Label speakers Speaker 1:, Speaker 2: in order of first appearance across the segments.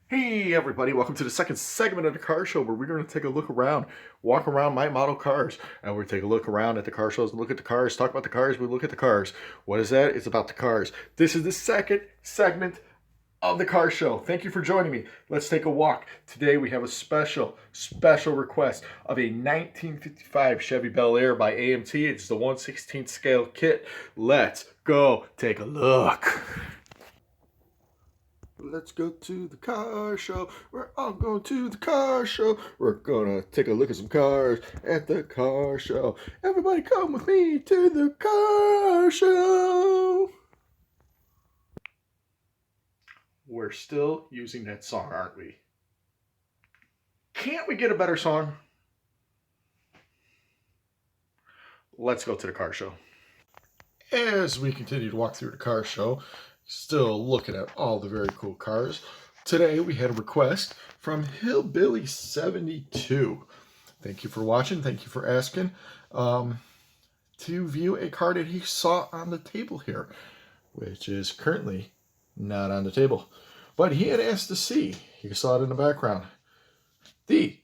Speaker 1: Hey everybody, welcome to the second segment of the car show where we're going to take a look around, walk around my model cars, and we're going to take a look around at the car shows and look at the cars, talk about the cars, we look at the cars. What is that? It's about the cars. This is the second segment of the car show. Thank you for joining me. Let's take a walk. Today we have a special request of a 1955 Chevy Bel Air by AMT. It's the 1/16 scale kit. Let's go take a look. Let's go to the car show. We're all going to the car show. We're gonna take a look at some cars at the car show. Everybody come with me to the car show. We're still using that song, aren't we? Can't we get a better song? Let's go to the car show. As we continue to walk through the car show, still looking at all the very cool cars. Today we had a request from Hillbilly 72. Thank you for watching. Thank you for asking to view a car that he saw on the table here, which is currently not on the table. But he had asked to see, you saw it in the background, the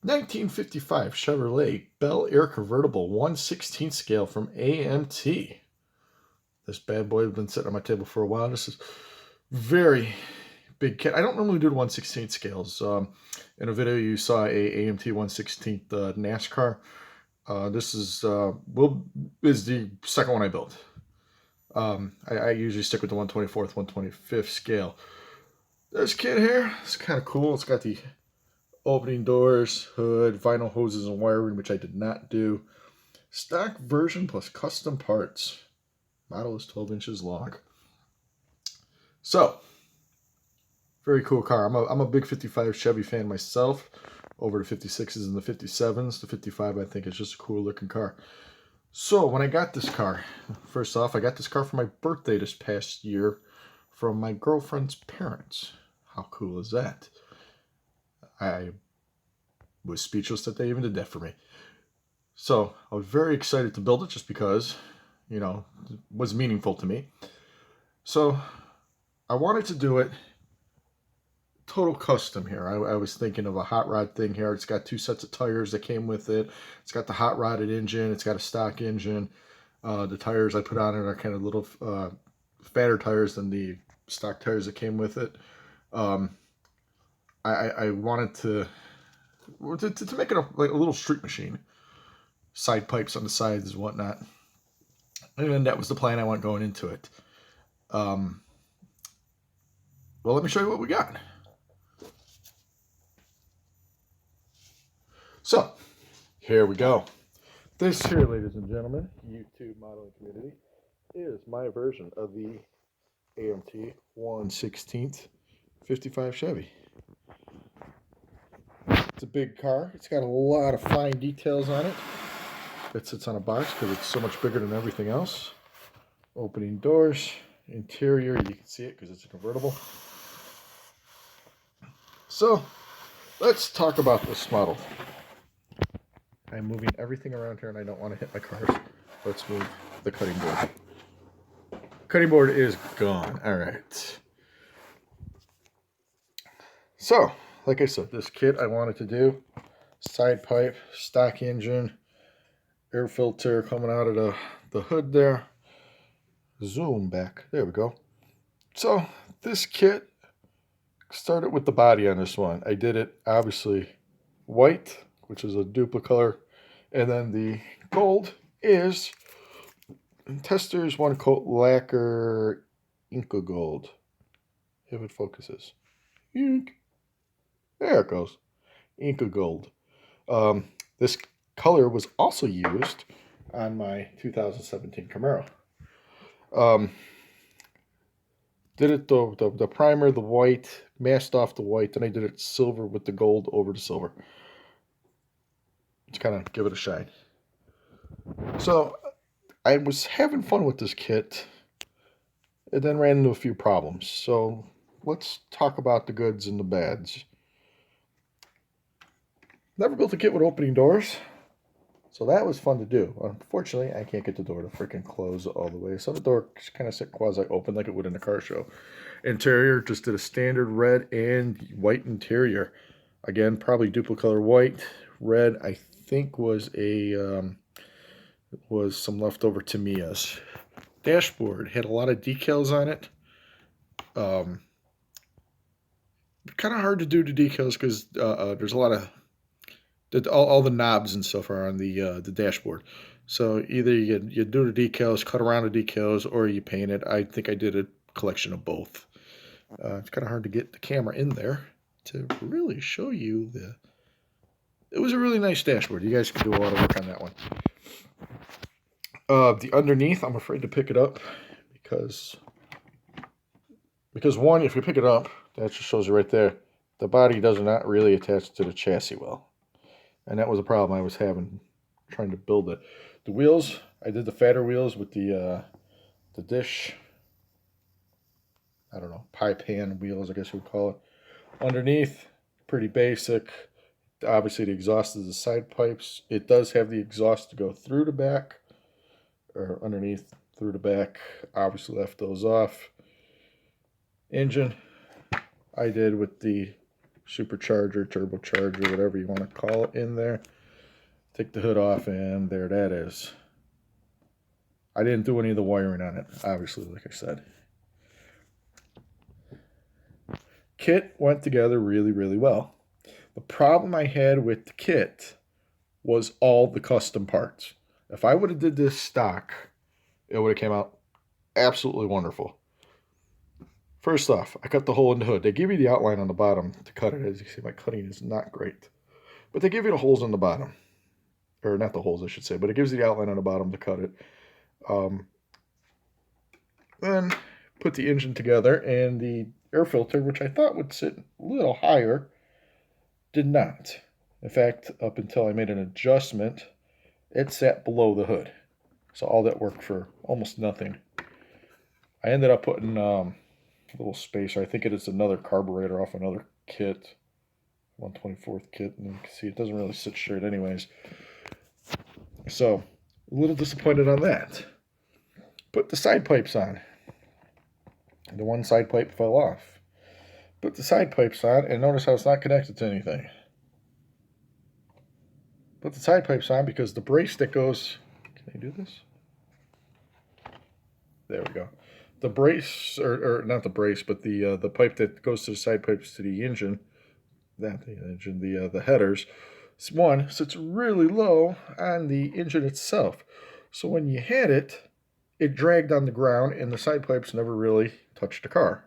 Speaker 1: 1955 Chevrolet Bel Air convertible 1/16 scale from AMT. This bad boy has been sitting on my table for a while. This is very big kit. I don't normally do 1/16 scales. In a video you saw a AMT 1/16 NASCAR. This is the second one I built. I usually stick with the 1/24th, 1/25th scale. This kit here is kind of cool. It's got the opening doors, hood, vinyl hoses and wiring, which I did not do. Stock version plus custom parts. Model is 12 inches long. So, very cool car. I'm a big 55 Chevy fan myself. Over the 56s and the 57s. The 55 I think is just a cool looking car. So when I got this car, first off, I got this car for my birthday this past year from my girlfriend's parents. How cool is that? I was speechless that they even did that for me. So I was very excited to build it just because, you know, it was meaningful to me. So I wanted to do it total custom here. I was thinking of a hot rod thing here. It's got two sets of tires that came with it. It's got the hot rodded engine. It's got a stock engine. The tires I put on it are kind of little fatter tires than the stock tires that came with it. I wanted to make it like a little street machine. Side pipes on the sides and whatnot. And that was the plan I want going into it. Well, let me show you what we got. So, here we go. This here, ladies and gentlemen, YouTube modeling community, is my version of the AMT 1/16 55 Chevy. It's a big car. It's got a lot of fine details on it. It sits on a box because it's so much bigger than everything else. Opening doors, interior, you can see it because it's a convertible. So, let's talk about this model. I'm moving everything around here and I don't want to hit my cars. Let's move the cutting board. Cutting board is gone. All right. So, like I said, this kit I wanted to do, side pipe, stock engine, air filter coming out of the hood there. Zoom back. There we go. So, this kit started with the body on this one. I did it, obviously, white, which is a duplicate color. And then the gold is Tester's one coat lacquer Inca Gold. If it focuses. Ink. There it goes. Inca Gold. This color was also used on my 2017 Camaro. Did it the primer, the white, masked off the white, then I did it silver with the gold over the silver. To kind of give it a shine. So I was having fun with this kit and then ran into a few problems. So let's talk about the goods and the bads. Never built a kit with opening doors. So that was fun to do. Unfortunately, I can't get the door to freaking close all the way. So the door kind of sit quasi-open like it would in a car show. Interior, just did a standard red and white interior. Again, probably duplicolor white. Red, I think, was some leftover Tamiya's. Dashboard had a lot of decals on it. Kind of hard to do the decals because there's a lot of all the knobs and stuff are on the dashboard. So either you do the decals, cut around the decals, or you paint it. I think I did a collection of both. It's kind of hard to get the camera in there to really show you the. It was a really nice dashboard. You guys can do a lot of work on that one. The underneath, I'm afraid to pick it up because one, if you pick it up, that just shows you right there, the body does not really attach to the chassis well. And that was a problem I was having trying to build it. The wheels, I did the fatter wheels with the dish, I don't know, pie pan wheels, I guess you would call it. Underneath, pretty basic. Obviously, the exhaust is the side pipes. It does have the exhaust to go through the back, or underneath through the back. Obviously, left those off. Engine, I did with the supercharger, turbocharger, whatever you want to call it in there. Take the hood off, and there that is. I didn't do any of the wiring on it, obviously, like I said. Kit went together really, really well. The problem I had with the kit was all the custom parts. If I would have did this stock, it would have came out absolutely wonderful. First off, I cut the hole in the hood. They give you the outline on the bottom to cut it. As you see, my cutting is not great. But they give you the holes on the bottom. Or not the holes, I should say, but it gives you the outline on the bottom to cut it. Then put the engine together, and the air filter, which I thought would sit a little higher, did not. In fact, up until I made an adjustment, it sat below the hood. So all that worked for almost nothing. I ended up putting a little spacer. I think it is another carburetor off another kit, 124th kit, and you can see it doesn't really sit straight anyways. So a little disappointed on that. Put the side pipes on. The one side pipe fell off. Put the side pipes on, and notice how it's not connected to anything. Put the side pipes on because the brace that goes... Can I do this? There we go. The brace, or not the brace, but the pipe that goes to the side pipes to the engine, the headers, one sits really low on the engine itself. So when you had it, it dragged on the ground, and the side pipes never really touched the car.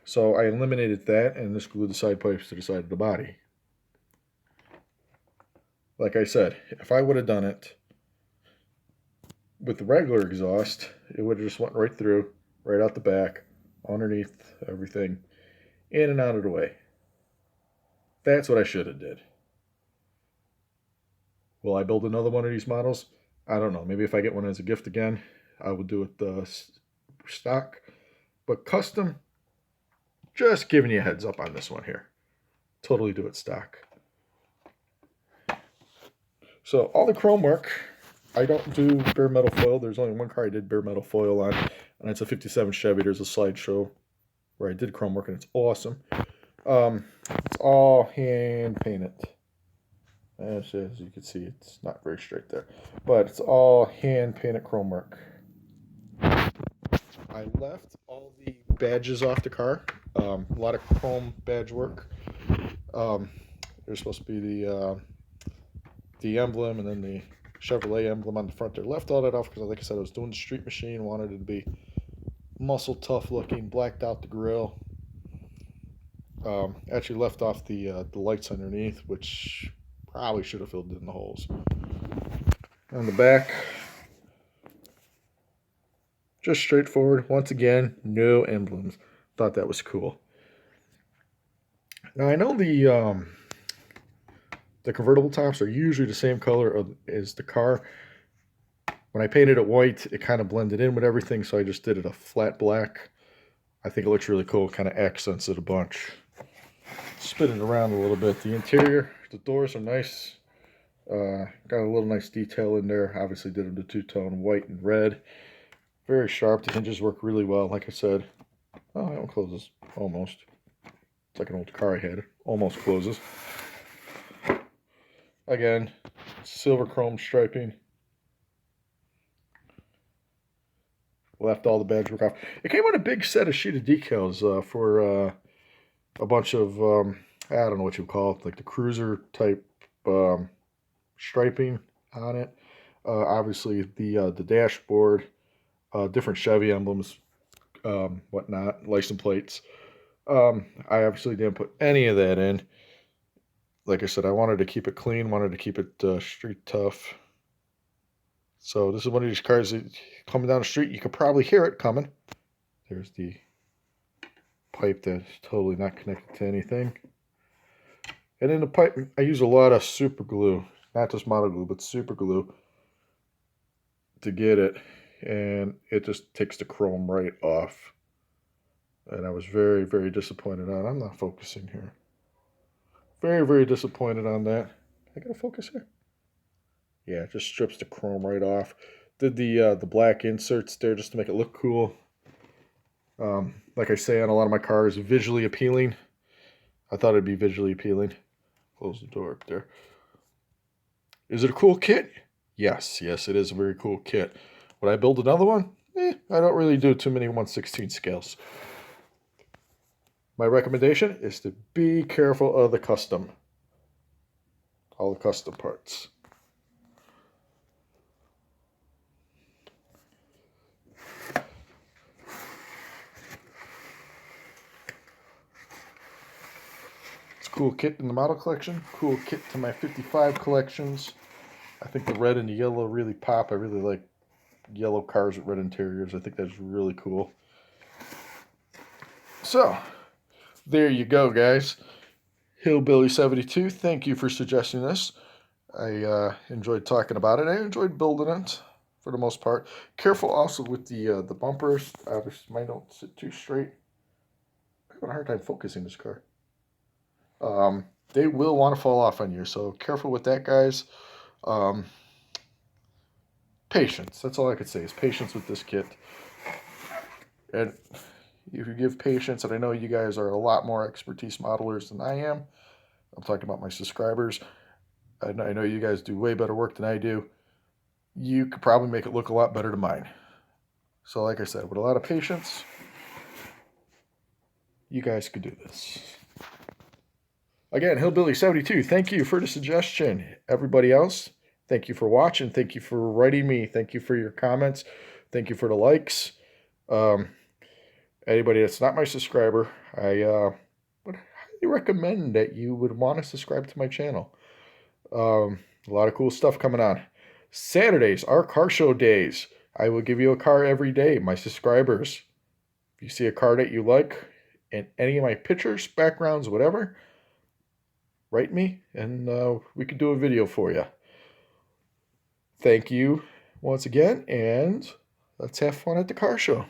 Speaker 1: So I eliminated that and just glued the side pipes to the side of the body. Like I said, if I would have done it with the regular exhaust, it would have just went right through, right out the back, underneath everything, in and out of the way. That's what I should have did. Will I build another one of these models? I don't know. Maybe if I get one as a gift again, I will do it stock. But custom, just giving you a heads up on this one here. Totally do it stock. So all the chrome work, I don't do bare metal foil. There's only one car I did bare metal foil on, and it's a 57 Chevy. There's a slideshow where I did chrome work, and it's awesome. It's all hand painted. As you can see, it's not very straight there, but it's all hand painted chrome work. I left all the badges off the car. A lot of chrome badge work. There's supposed to be the emblem and then the Chevrolet emblem on the front there. Left all that off because, like I said, I was doing the street machine. Wanted it to be muscle tough looking. Blacked out the grill. Actually left off the lights underneath, which probably should have filled in the holes. On the back, just straightforward. Once again, no emblems. Thought that was cool. Now I know the convertible tops are usually the same color as the car. When I painted it white, it kind of blended in with everything, so I just did it a flat black. I think it looks really cool. Kind of accents it a bunch. Spin it around a little bit. The interior, the doors are nice. Got a little nice detail in there. Obviously did them to two-tone, white and red. Very sharp. The hinges work really well, like I said. Oh, that one closes. Almost. It's like an old car I had. Almost closes. Again, silver chrome striping. Left all the badge work off. It came with a big set of sheet of decals for a bunch of, I don't know what you call it, like the cruiser type striping on it. Obviously, the dashboard, different Chevy emblems, whatnot, license plates. I obviously didn't put any of that in. Like I said, I wanted to keep it clean, wanted to keep it street tough. So this is one of these cars that coming down the street, you could probably hear it coming. There's the pipe that's totally not connected to anything. And in the pipe, I use a lot of super glue, not just model glue, but super glue to get it. And it just takes the chrome right off. And I was very, very disappointed on it. I'm not focusing here. Very, very disappointed on that. I gotta focus here. Yeah, it just strips the chrome right off. Did the black inserts there just to make it look cool. Like I say on a lot of my cars, visually appealing. I thought it'd be visually appealing. Close the door up there. Is it a cool kit? Yes, yes, it is a very cool kit. Would I build another one? I don't really do too many 1/16 scales. My recommendation is to be careful of the custom. All the custom parts. It's a cool kit in the model collection. Cool kit to my 55 collections. I think the red and the yellow really pop. I really like yellow cars with red interiors. I think that's really cool. So, there you go, guys. Hillbilly 72, thank you for suggesting this. I enjoyed talking about it. I enjoyed building it for the most part. Careful also with the bumpers. Obviously, mine don't sit too straight. I'm having a hard time focusing this car. They will want to fall off on you, so careful with that, guys. Patience. That's all I could say is patience with this kit. And if you give patience, and I know you guys are a lot more expertise modelers than I am. I'm talking about my subscribers. I know you guys do way better work than I do. You could probably make it look a lot better than mine. So like I said, with a lot of patience, you guys could do this. Again, Hillbilly 72, thank you for the suggestion. Everybody else, thank you for watching. Thank you for writing me. Thank you for your comments. Thank you for the likes. Anybody that's not my subscriber, I would highly recommend that you would want to subscribe to my channel. A lot of cool stuff coming on. Saturdays are car show days. I will give you a car every day, my subscribers. If you see a car that you like in any of my pictures, backgrounds, whatever, write me and we could do a video for you. Thank you once again, and let's have fun at the car show.